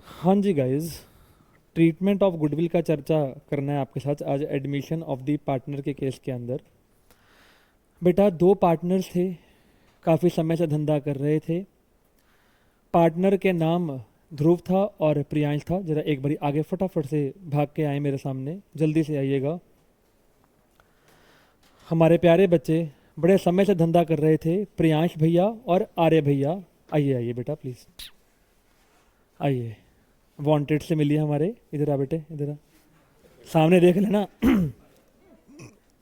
हाँ जी guys, treatment of goodwill का चर्चा करना है आपके साथ आज एडमिशन ऑफ द पार्टनर के केस के अंदर। बेटा, दो पार्टनर्स थे, काफ़ी समय से धंधा कर रहे थे। पार्टनर के नाम ध्रुव था और प्रियांश था। जरा एक बारी आगे फटाफट से भाग के आए मेरे सामने, जल्दी से आइएगा। हमारे प्यारे बच्चे बड़े समय से धंधा कर रहे थे, प्रियांश भैया और आर्य भैया। आइए आइए बेटा, प्लीज़ आइए। वांटेड से मिलिए हमारे। इधर आ बेटे, इधर आ, सामने देख लेना।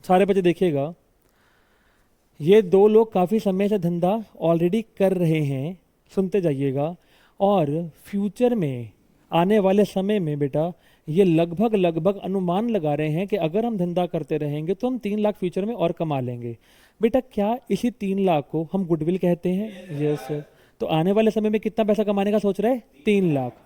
सारे बच्चे देखिएगा, ये दो लोग काफ़ी समय से धंधा ऑलरेडी कर रहे हैं, सुनते जाइएगा। और फ्यूचर में आने वाले समय में बेटा ये लगभग लगभग अनुमान लगा रहे हैं कि अगर हम धंधा करते रहेंगे तो हम 3 लाख फ्यूचर में और कमा लेंगे। बेटा, क्या इसी 3 लाख को हम गुडविल कहते हैं? Yes sir. तो आने वाले समय में कितना पैसा कमाने का सोच रहे हैं? 3 लाख।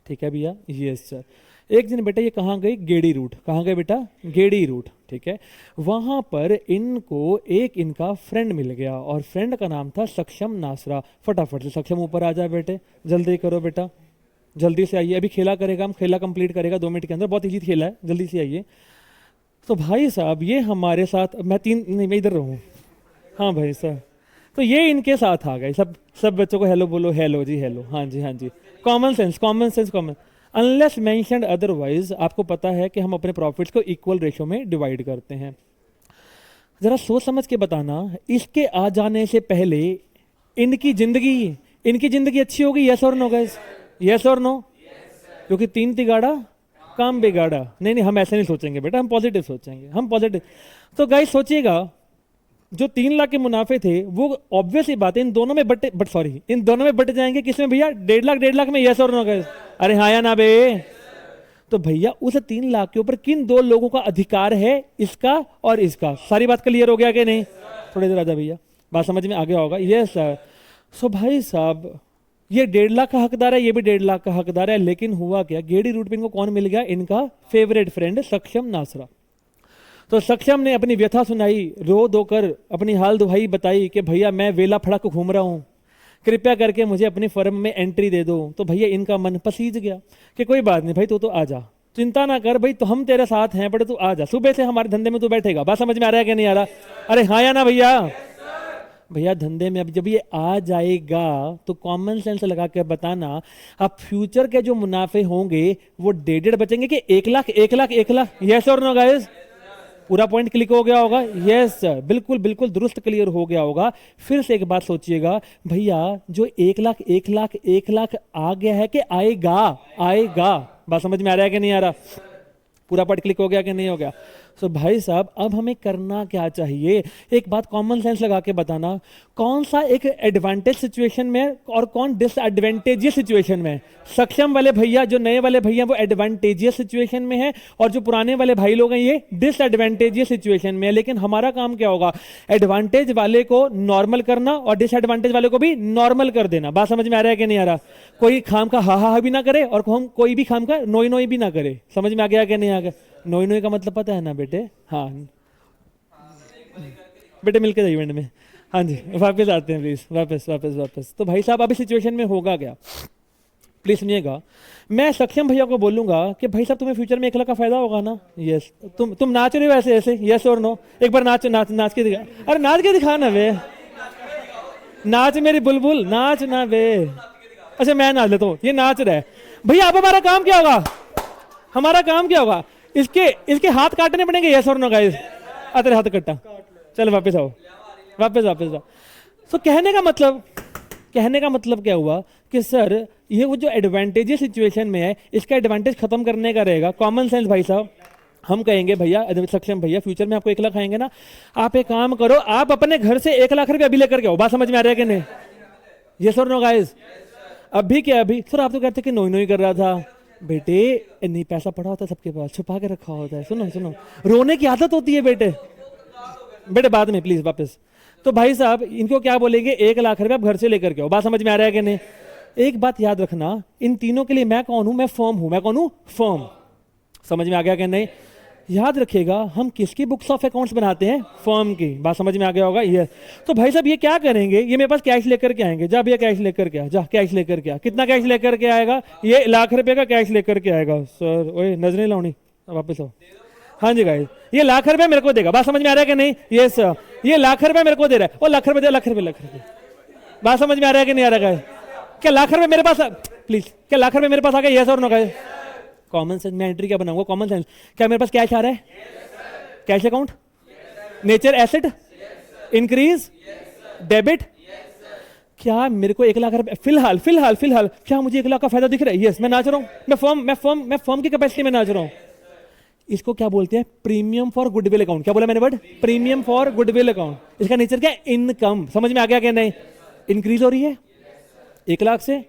ठीक है भैया? Yes sir. एक दिन बेटा ये कहाँ गई? गेड़ी रूट। कहाँ गए बेटा? गेड़ी रूट। ठीक है। वहाँ पर इनको एक इनका फ्रेंड मिल गया और फ्रेंड का नाम था सक्षम नासरा। फटाफट से सक्षम ऊपर आ जा बेटे, जल्दी करो बेटा, जल्दी से आइए। अभी खेला करेगा, हम खेला कंप्लीट करेगा 2 मिनट के अंदर, बहुत इजी खेला है, जल्दी से आइए। तो भाई साहब ये हमारे साथ, मैं तीन नहीं, मैं इधर रहूँ। हाँ भाई साहब, तो ये इनके साथ आ गए। सब सब बच्चों को हेलो बोलो। हेलो जी, हेलो। हाँ जी, हाँ जी। Common sense, common sense, common. Unless mentioned otherwise आपको पता है कि हम अपने प्रॉफिट्स को इक्वल रेशो में डिवाइड करते हैं। जरा सोच समझ के बताना, इसके आ जाने से पहले इनकी जिंदगी अच्छी होगी? यस और नो गाइस? यस और नो? क्योंकि तीन तिगाड़ा काम बिगाड़ा। नहीं नहीं, हम ऐसे नहीं सोचेंगे बेटा, हम पॉजिटिव सोचेंगे, हम पॉजिटिव। तो गाइस सोचिएगा, जो 3 लाख के मुनाफे थे वो ऑब्वियस ही बात है इन दोनों में इन दोनों में बट जाएंगे। किसमें भैया? 1.5 लाख 1.5 लाख में। यस और नो गाइस? अरे हाँ या ना बे? तो भैया उस 3 लाख के ऊपर किन दो लोगों का अधिकार है? इसका और इसका। सारी बात क्लियर हो गया कि नहीं? थोड़ी देर राजा भैया, बात समझ में आ गया होगा। Yes sir. सो भाई साहब ये 1.5 लाख का हकदार है, ये भी 1.5 लाख का हकदार है। लेकिन हुआ क्या? गेड़ी रूट पे इनको कौन मिल गया? इनका फेवरेट फ्रेंड सक्षम नासरा। तो सक्षम ने अपनी व्यथा सुनाई, रो धो कर अपनी हाल दुहाई बताई कि भैया मैं वेला फड़क घूम रहा हूँ, कृपया करके मुझे अपनी फर्म में एंट्री दे दो। तो भैया इनका मन पसीज गया कि कोई बात नहीं भाई, तू तो आ जा, चिंता ना कर भाई, तो हम तेरे साथ हैं, बड़े तू आ जा, सुबह से हमारे धंधे में तू बैठेगा। बात समझ में आ रहा है कि नहीं आ रहा? अरे हाँ या ना भैया? भैया धंधे में अब जब ये आ जाएगा तो कॉमन सेंस लगा के बताना, अब फ्यूचर के जो मुनाफे होंगे वो 1.5 बचेंगे कि 1 लाख 1 लाख 1 लाख? यस और नो गाइस? पूरा पॉइंट क्लिक हो गया होगा? यस सर, बिल्कुल बिल्कुल दुरुस्त क्लियर हो गया होगा। फिर से एक बात सोचिएगा भैया, जो 1 लाख 1 लाख 1 लाख आ गया है कि आएगा? आएगा। बात समझ में आ रहा है कि नहीं आ रहा? पूरा पॉइंट क्लिक हो गया कि नहीं हो गया? सो भाई साहब अब हमें करना क्या चाहिए? एक बात कॉमन सेंस लगा के बताना, कौन सा एक एडवांटेज सिचुएशन में और कौन डिसएडवांटेजियस सिचुएशन में? सक्षम वाले भैया, जो नए वाले भैया वो एडवांटेजियस सिचुएशन में है और जो पुराने वाले भाई लोग हैं ये डिसएडवांटेजियस सिचुएशन में है। लेकिन हमारा काम क्या होगा? एडवांटेज वाले को नॉर्मल करना और डिसएडवांटेज वाले को भी नॉर्मल कर देना। बात समझ में आ रहा है कि नहीं आ रहा? कोई खाम का हा हा भी ना करे और कोई भी खाम का नोई नोई भी ना करे। समझ में आ गया कि नहीं आ गया? नोई नोई का मतलब पता है ना बेटे? हाँ बेटे, मिलके जाइए इवेंट में। हाँ जी, वापस आते हैं प्लीज, वापस वापस वापस। तो भाई साहब अभी सिचुएशन में होगा क्या, प्लीज सुनिएगा। मैं सक्षम भैया को बोलूंगा कि भाई साहब तुम्हें फ्यूचर में 1 लाख का फायदा होगा ना? यस। तुम नाच रहे हो ऐसे ऐसे? यस और नो? एक बार नाच नाच नाच के दिखा। अरे नाच के दिखा ना बे, नाच मेरी बुलबुल, नाच ना बे। अच्छा मैं नाच लेता हूँ, ये नाच रहा है। भैया अब हमारा काम क्या होगा? हमारा काम क्या होगा? इसके इसके हाथ काटने पड़ेंगे। यस और नो गाइस? तेरे हाथ कट्टा, चल वापस आओ, वापस वापस आओ। तो कहने का मतलब क्या हुआ कि सर ये वो जो एडवांटेजेस सिचुएशन में है इसका एडवांटेज खत्म करने का रहेगा। कॉमन सेंस भाई साहब, हम कहेंगे भैया, सक्षम भैया फ्यूचर में आपको 1 लाख आएंगे ना, आप एक काम करो, आप अपने घर से 1 लाख रुपए अभी लेकर के आओ। बात समझ में आ रहा है कि नहीं? यस और नो गाइस? अभी क्या अभी? सर आप तो कहते कि नोई नोई कर रहा था। बेटे नहीं, पैसा पड़ा होता है सबके पास, छुपा के रखा होता है। सुनो सुनो, रोने की आदत होती है बेटे, बेटे बाद में प्लीज वापस। तो भाई साहब इनको क्या बोलेंगे? 1 लाख रुपए आप घर से लेकर के आओ। बात समझ में आ रहा है कि नहीं? एक बात याद रखना, इन तीनों के लिए मैं कौन हूं? मैं फर्म हूं। मैं कौन हूं? फर्म। समझ में आ गया कि नहीं? याद रखिएगा, हम किसकी बुक्स ऑफ अकाउंट्स बनाते हैं? फर्म की। बात समझ में आ गया होगा ये। तो भाई साहब ये क्या करेंगे, ये मेरे पास कैश लेकर के आएंगे, जा भैया कैश लेकर के आ, जा कैश लेकर के आ। कितना कैश लेकर के आएगा? ये ₹1,00,000 का कैश लेकर के आएगा। सर ओए नजरें लाउनी, वापस आओ। हाँ जी गाइस, ये ₹1,00,000 मेरे को देगा। बात समझ में आ रहा है कि नहीं? ये सर, ये ₹1,00,000 मेरे को दे रहा है। वो ₹1,00,000 दे, ₹1,00,000। बात समझ में आ रहा है कि नहीं आ रहा है? क्या ₹1,00,000 मेरे पास, प्लीज, क्या ₹1,00,000 मेरे पास आ गया? यस और नो गाइस? कॉमन सेंस, मैं एंट्री क्या बनाऊंगा? Common sense. क्या मेरे पास कैश आ रहा है? Cash account, nature asset, increase, debit. क्या मेरे को ₹1,00,000 फिलहाल फिलहाल फिलहाल क्या मुझे ₹1,00,000 का फायदा दिख रहा है? यस, मैं नाच रहा हूं, मैं फर्म की कैपेसिटी में नाच रहा हूं। इसको क्या बोलते हैं? Premium for goodwill account. क्या बोला मैंने word? Premium for goodwill account. इसका नेचर क्या है? इनकम। समझ में आ गया क्या नहीं? इंक्रीज हो रही है 1,00,000 से,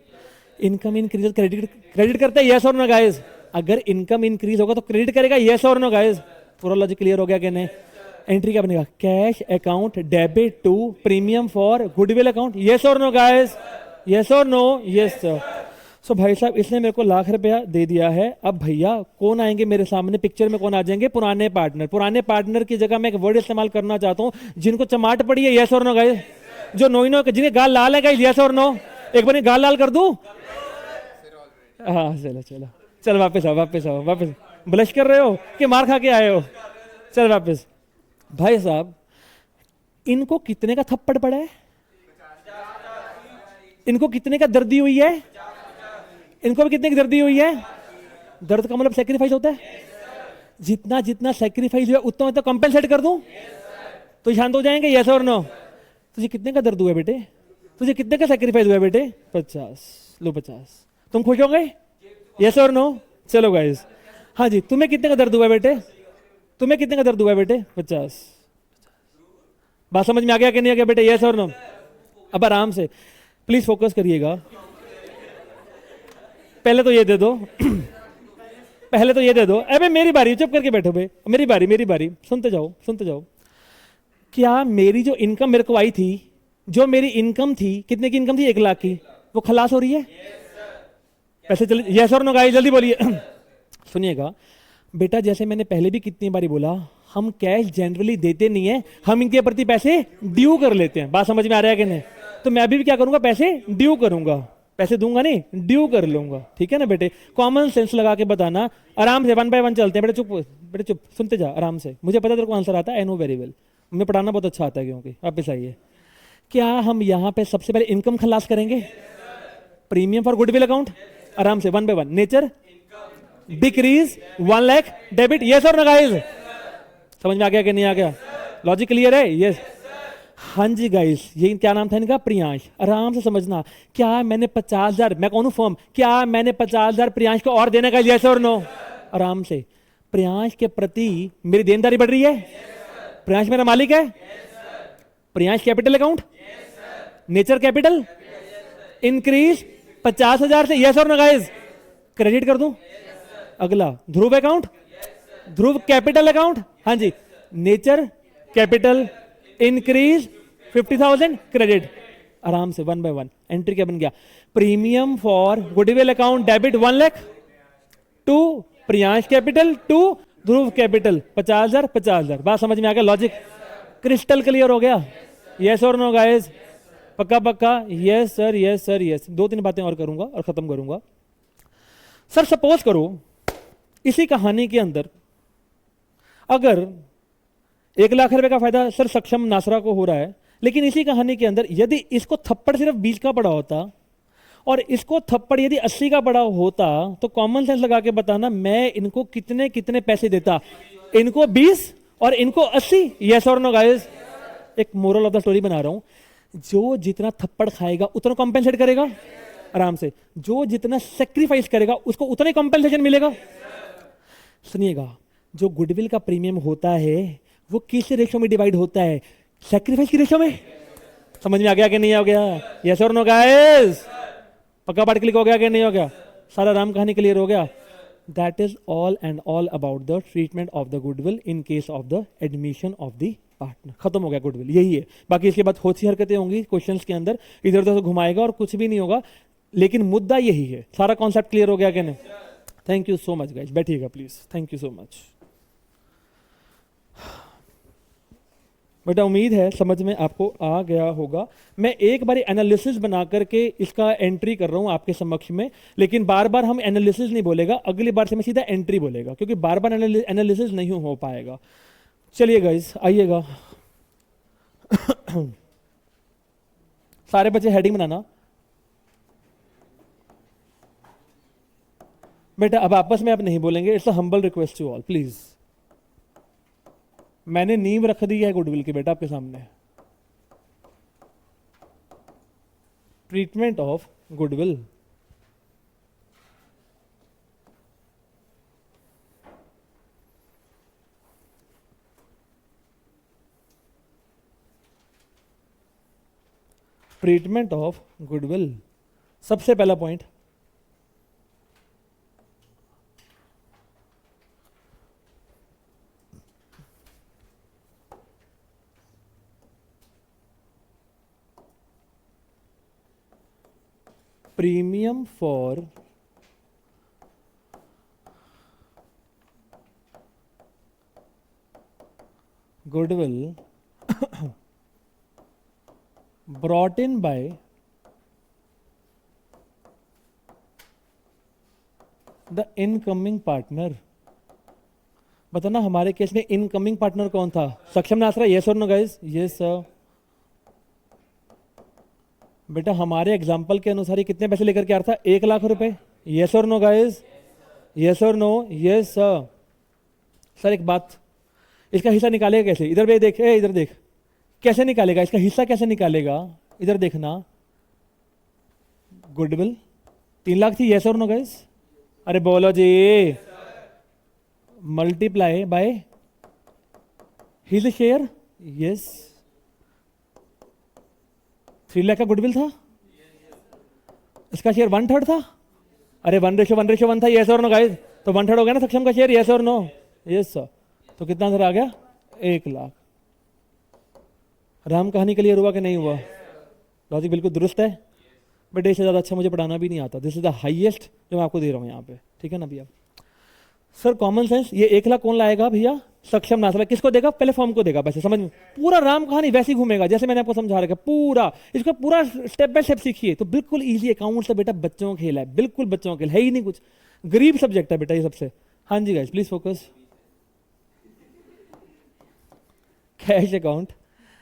इनकम इंक्रीज, क्रेडिट करते हैं। यस और नो गाइस? अगर इनकम इंक्रीज होगा तो क्रेडिट करेगा। यस और नो गाइस? पूरा लॉजिक क्लियर हो गया कि नहीं? एंट्री क्या बनेगा? Cash account debit to premium for goodwill account. Yes और नो गाइस? यस और नो? Yes sir. सो भाई साहब इसने मेरे को ₹1,00,000 दे दिया है। अब भैया कौन आएंगे मेरे सामने? पिक्चर में कौन आ जाएंगे? पुराने पार्टनर। पुराने पार्टनर की जगह मैं एक वर्ड इस्तेमाल करना चाहता हूं जिनको चमाट पड़ी है। यस और नो गाइस? जो नोइनो, जिन्हें गाल लाल है गाइस। यस और नो? एक बार गाल लाल कर दूं? हाँ चलो चलो चल, वापस आओ वापस आओ वापस। ब्लश कर रहे हो कि मार खा के आए हो? चल वापस। भाई साहब इनको कितने का थप्पड़ पड़ा है? इनको कितने का दर्दी हुई है? इनको भी कितने की दर्दी हुई है? दर्द का मतलब सेक्रीफाइस होता है। जितना जितना सेक्रीफाइस हुआ उतना उतना कंपेंसेट कर दूं तो शांत हो जाएंगे। यस और नो? तुझे कितने का दर्द हुआ बेटे? तुझे कितने का सेक्रीफाइस हुआ बेटे? 50। लो 50। तुम खुश हो गए? यस और नो? चलो गाइस। हाँ जी, तुम्हें कितने का दर्द हुआ बेटे? तुम्हें कितने का दर्द हुआ बेटे? 50। बात समझ में आ गया कि नहीं आ गया बेटे? यस और नो? अब आराम से प्लीज फोकस करिएगा। पहले तो ये दे दो पहले तो ये दे दो। अबे मेरी बारी, चुप करके बैठो बे। मेरी बारी मेरी बारी, सुनते जाओ सुनते जाओ। क्या मेरी जो इनकम मेरे को आई थी, जो मेरी इनकम थी, कितने की इनकम थी? 1,00,000 की, वो खलास हो रही है? पैसे चले? यस और नो गाइस? जल्दी बोलिए। सुनिएगा बेटा, जैसे मैंने पहले भी कितनी बारी बोला, हम कैश जनरली देते नहीं है, हम इनके प्रति पैसे ड्यू कर लेते हैं। बात समझ में आ रहा है कि नहीं? तो मैं अभी भी क्या करूंगा? पैसे ड्यू करूंगा। पैसे दूंगा नहीं, ड्यू कर लूंगा। ठीक है ना बेटे? कॉमन सेंस लगा के बताना। आराम से 1 बाय 1 चलते हैं। बेटे चुप सुनते जा आराम से। मुझे पता तेरे को आंसर आता है, आई नो वेरी वेल। मुझे पढ़ाना बहुत अच्छा आता है क्योंकि। वापस आइए। क्या हम यहां पे सबसे पहले इनकम खलास करेंगे? Premium for goodwill account. आराम से 1 बाय 1। Nature decrease 1,00,000 debit. यस और नो गाइस? समझ में आ गया कि नहीं आ गया? लॉजिक क्लियर है? यस। हाँ जी गाइस, ये क्या नाम था इनका? प्रियांश। आराम से समझना। क्या मैंने 50,000, मैं कौन हूं? फर्म। क्या मैंने 50,000 प्रियांश को और देने का? यस और नो? आराम से। प्रियांश के प्रति मेरी देनदारी बढ़ रही है? प्रियांश मेरा मालिक है? Priyansh capital account, nature capital, increase 50,000 से। यस और नो गाइस? क्रेडिट कर दूं? अगला Dhruv account, Dhruv capital account. हाँ जी, नेचर कैपिटल इंक्रीज 50,000 क्रेडिट। आराम से 1 बाय 1। एंट्री क्या बन गया? Premium for goodwill account debit 1,00,000 to Priyansh capital to Dhruv capital 50,000 50,000। बात समझ में आ गया? लॉजिक क्रिस्टल क्लियर हो गया? यस और नो गाइस? पक्का पक्का? Yes sir yes sir yes. 2-3 बातें और करूंगा और खत्म करूंगा। सर सपोज करो इसी कहानी के अंदर अगर ₹1,00,000 का फायदा सर सक्षम नासरा को हो रहा है, लेकिन इसी कहानी के अंदर यदि इसको थप्पड़ सिर्फ 20 का पड़ा होता और इसको थप्पड़ यदि 80 का पड़ा होता, तो कॉमन सेंस लगा के बताना मैं इनको कितने कितने पैसे देता? इनको 20 और इनको 80। यस और नो गाइस? एक मोरल ऑफ द स्टोरी बना रहा हूं। जो जितना थप्पड़ खाएगा उतना कॉम्पेंसेट करेगा। आराम से। जो जितना सेक्रीफाइस करेगा उसको उतना ही कॉम्पेंसेशन मिलेगा। सुनिएगा, जो गुडविल का प्रीमियम होता है वो किस रेशो में डिवाइड होता है? सैक्रिफाइस की रेशो में। समझ में आ गया कि नहीं आ गया? यस और नो गाइस? पक्का पार्ट क्लिक हो गया कि नहीं हो गया? सारा राम कहानी क्लियर हो गया? That is all and all about the treatment of the goodwill in case of the admission of the partner. खत्म हो गया गुडविल, यही है। बाकी इसके बाद बहुत सी हरकतें होंगी क्वेश्चंस के अंदर, इधर उधर से घुमाएगा और कुछ भी नहीं होगा, लेकिन मुद्दा यही है। सारा कॉन्सेप्ट क्लियर हो गया कि नहीं? Thank you so much guys. बैठिएगा please. Thank you so much. बेटा उम्मीद है समझ में आपको आ गया होगा। मैं एक बार एनालिसिस बना करके इसका एंट्री कर रहा हूं आपके समक्ष में, लेकिन बार बार हम एनालिसिस नहीं बोलेगा, अगली बार से मैं सीधा एंट्री बोलेगा, क्योंकि बार बार एनालिसिस नहीं हो पाएगा। चलिए गाइस आइएगा। सारे बच्चे हेडिंग बनाना। बेटा अब आपस में आप नहीं बोलेंगे, it's a humble request to all please. मैंने नींव रख दी है गुडविल की बेटा आपके सामने। Treatment of goodwill. Treatment of goodwill, सबसे पहला point, premium for goodwill brought in by the incoming partner। बताना हमारे केस में इनकमिंग पार्टनर कौन था? सक्षम नासरा, यस और नो गाइस? Yes sir. बेटा हमारे एग्जाम्पल के अनुसार ये कितने पैसे लेकर के आ रहा था? 1 लाख रुपए। यस और नो गाइस? यस और नो? Yes sir. सर एक बात, इसका हिस्सा निकालेगा कैसे? इधर भी देख, इधर देख, कैसे निकालेगा इसका हिस्सा? कैसे निकालेगा? इधर देखना। गुडविल 3 लाख थी, यस और नो गाइस? अरे बोलो जी। Multiply by his share, yes. 3 lakh का गुडविल था, इसका शेयर 1/3 था। अरे 1:1 था, यस और नो गाइस? तो 1/3 हो गया ना सक्षम का शेयर, यस और नो? Yes sir. तो कितना आंसर आ गया? 1 लाख। राम कहानी के लिए हुआ कि नहीं हुआ? लॉजिक बिल्कुल दुरुस्त है। बट इससे ज़्यादा अच्छा मुझे पढ़ाना भी नहीं आता। दिस इज द हाईएस्ट जो मैं आपको दे रहा हूँ यहाँ पे, ठीक है ना भैया? सर कॉमन सेंस, ये 1 लाख कौन लाएगा भैया? सक्षम नासरा। किसको देगा? पहले फॉर्म को देगा। वैसे समझ में पूरा राम कहानी वैसे ही घूमेगा जैसे मैंने आपको समझा रखा पूरा। इसको पूरा स्टेप बाय स्टेप सीखिए तो बिल्कुल ईजी। अकाउंट से बेटा बच्चों का खेल है, बिल्कुल बच्चों का खेल है ही नहीं, कुछ गरीब सब्जेक्ट है बेटा ये सबसे। हाँ जी guys please focus. Cash account,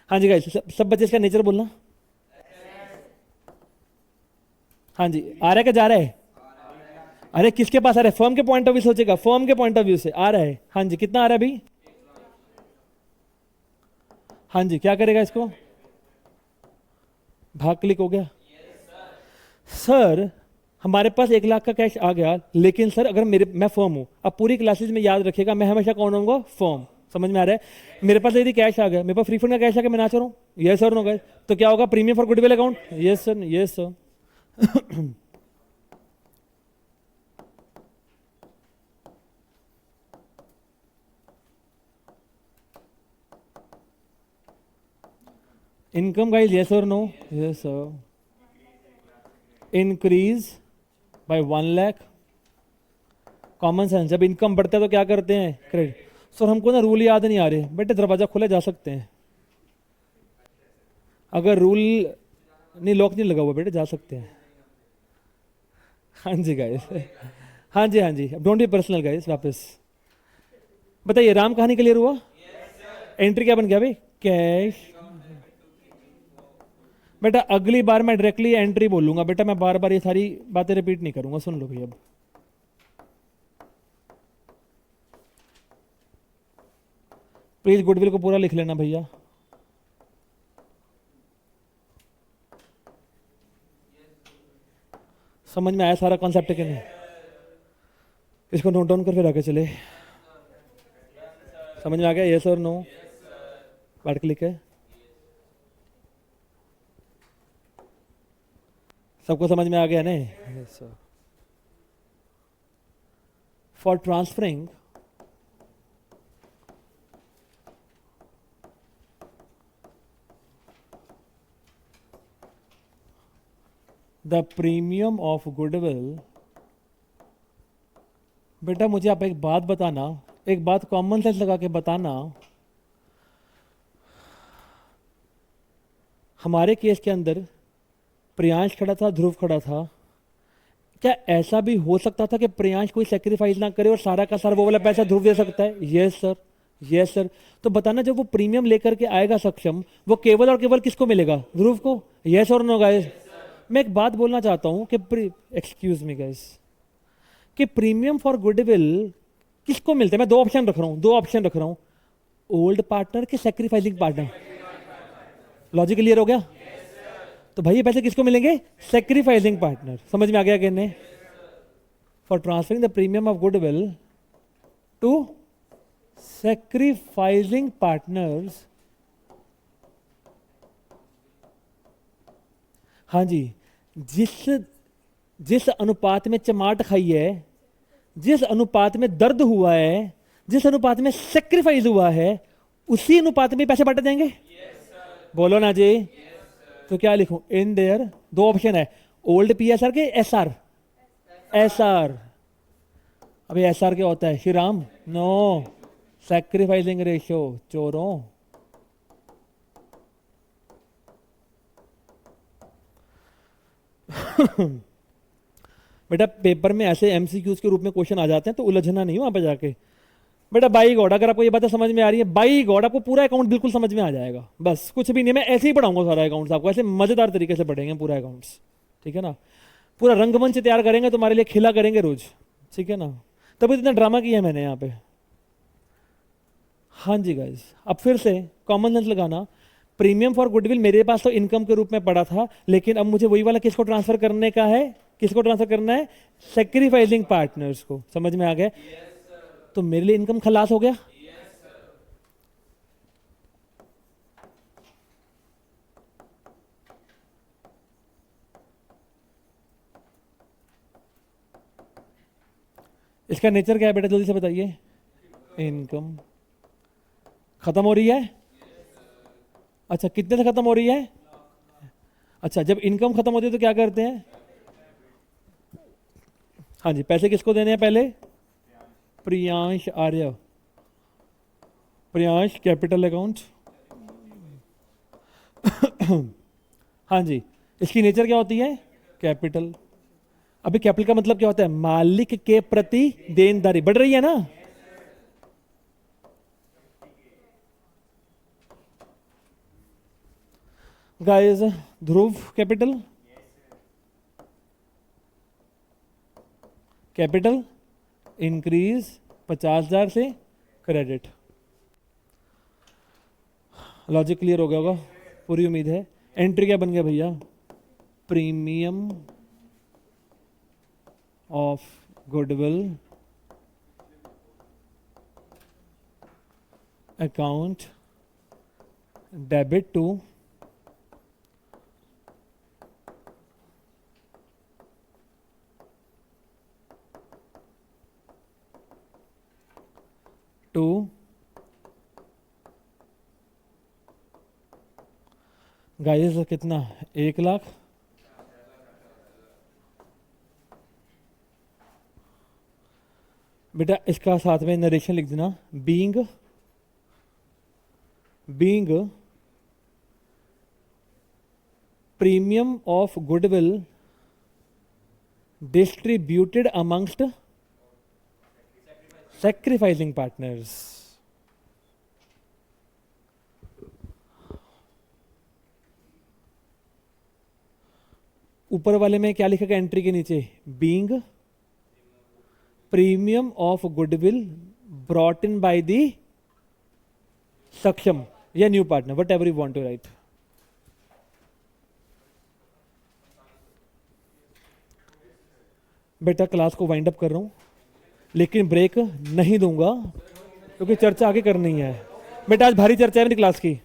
हाँ जी गाइस सब बच्चे इसका नेचर बोलना। हाँ जी आ रहा है क्या जा रहा है? अरे किसके पास आ रहा है? फर्म के पॉइंट ऑफ व्यू सोचेगा, फर्म के पॉइंट ऑफ व्यू से आ रहा है। हाँ जी कितना आ रहा है अभी? हाँ जी क्या करेगा इसको? भाग क्लिक हो गया। सर हमारे पास 1 लाख का कैश आ गया, लेकिन सर अगर मैं फर्म हूं, अब पूरी क्लासेस में याद रखिएगा मैं हमेशा कौन होऊंगा? फर्म। समझ में आ रहा है? मेरे पास यदि कैश आ गया, मेरे पास फ्री फंड का कैश आ गया, मैं ना चाह यस सर नो गाइस? तो क्या होगा? Premium for goodwill account, yes sir yes sir. Income guys, yes और no? Yes sir. Increase by 1 lakh. Common sense, जब इनकम बढ़ता है तो क्या करते हैं? क्रेडिट। सर हमको ना रूल याद नहीं आ रहे बेटे, दरवाजा खुले जा सकते हैं। अगर रूल नहीं, लॉक नहीं लगा हुआ बेटे, जा सकते हैं। हाँ जी गाइस, हाँ जी हाँ जी, डोंट बी पर्सनल गाइस। वापस बताइए, राम कहानी क्लियर हुआ? एंट्री क्या बन गया भाई? कैश। बेटा अगली बार मैं डायरेक्टली एंट्री बोलूंगा बेटा, मैं बार बार ये सारी बातें रिपीट नहीं करूंगा। सुन लो भैया, अब प्लीज गुडविल को पूरा लिख लेना भैया। समझ में आया सारा कॉन्सेप्ट कि नहीं? इसको नोट डाउन कर फिर आगे चले। समझ में आ गया? यस और नो? बार क्लिक है। सबको समझ में आ गया नहीं? Yes sir. For transferring the premium of goodwill. बेटा मुझे आप एक बात बताना, एक बात कॉमन सेंस लगा के बताना हमारे केस के अंदर प्रियांश खड़ा था, ध्रुव खड़ा था, क्या ऐसा भी हो सकता था कि प्रियांश कोई सेक्रीफाइस ना करे और सारा का सारा वो वाला पैसा ध्रुव दे सकता है? Yes sir, yes sir. तो बताना, जब वो प्रीमियम लेकर के आएगा सक्षम, वो केवल और केवल किसको मिलेगा? ध्रुव को। यस और नो गाइस? मैं एक बात बोलना चाहता हूं कि एक्सक्यूज मी गाइस, कि प्रीमियम फॉर गुडविल किसको मिलता है? मैं दो ऑप्शन रख रहा हूं, दो ऑप्शन रख रहा हूं, ओल्ड पार्टनर के सेक्रीफाइसिंग पार्टनर। लॉजिक क्लियर हो गया? तो भाई ये पैसे किसको मिलेंगे? Sacrificing partner. समझ में आ गया कहने? For transferring the premium of goodwill to sacrificing partners. हाँ जी, जिस जिस अनुपात में चमाट खाई है, जिस अनुपात में दर्द हुआ है, जिस अनुपात में सेक्रीफाइस हुआ है, उसी अनुपात में पैसे बांटे जाएंगे। बोलो ना जी। तो क्या लिखूं इन देयर? दो ऑप्शन है, ओल्ड पीएसआर के एसआर। एसआर। अभी एसआर क्या होता है Shri Ram? No, sacrificing ratio. चोरों, बेटा पेपर में ऐसे एमसीक्यूज के रूप में क्वेश्चन आ जाते हैं, तो उलझना नहीं वहां पे जाके। बेटा बाई गॉड, अगर आपको ये बातें समझ में आ रही है, बाई गॉड आपको पूरा अकाउंट बिल्कुल समझ में आ जाएगा। बस कुछ भी नहीं, मैं ऐसे ही पढ़ाऊंगा सारा अकाउंट्स आपको, ऐसे मजेदार तरीके से पढ़ेंगे पूरा अकाउंट्स, ठीक है ना? पूरा रंगमंच तैयार करेंगे, तुम्हारे लिए खिला करेंगे रोज, ठीक है ना? तभी इतना ड्रामा किया है मैंने यहाँ पे। हाँ जी गाइस, अब फिर से कॉमन सेंस लगाना। प्रीमियम फॉर गुडविल मेरे पास तो इनकम के रूप में पड़ा था, लेकिन अब मुझे वही वाला किसको ट्रांसफर करने का है? किसको ट्रांसफर करना है? सेक्रीफाइसिंग पार्टनर्स को। समझ में आ गया? तो मेरे लिए इनकम खलास हो गया। इसका नेचर क्या है बेटा, जल्दी से बताइए। इनकम खत्म हो रही है। अच्छा, कितने से खत्म हो रही है? अच्छा, जब इनकम खत्म होती है तो क्या करते हैं? हाँ जी, पैसे किसको देने हैं पहले? प्रियांश आर्य, प्रियांश कैपिटल अकाउंट। हाँ जी, इसकी नेचर क्या होती है? कैपिटल। अभी कैपिटल का मतलब क्या होता है? मालिक के प्रति देनदारी। बढ़ रही है ना? गाइस, ध्रुव कैपिटल, कैपिटल इंक्रीज 50,000 से क्रेडिट। लॉजिक क्लियर हो गया होगा, पूरी उम्मीद है। एंट्री क्या बन गया भैया? Premium of goodwill account debit to guys कितना? 1,00,000। बेटा इसका साथ में नरेशन लिख देना, being premium of goodwill distributed amongst sacrificing partners. ऊपर वाले में क्या लिखेगा एंट्री के नीचे? Being premium of goodwill brought in by the Saksham या new partner, whatever you want to write. बेटा क्लास को वाइंड अप कर रहा हूं, लेकिन ब्रेक नहीं दूंगा क्योंकि चर्चा आगे करनी है। बेटा आज भारी चर्चा है मेरी क्लास की।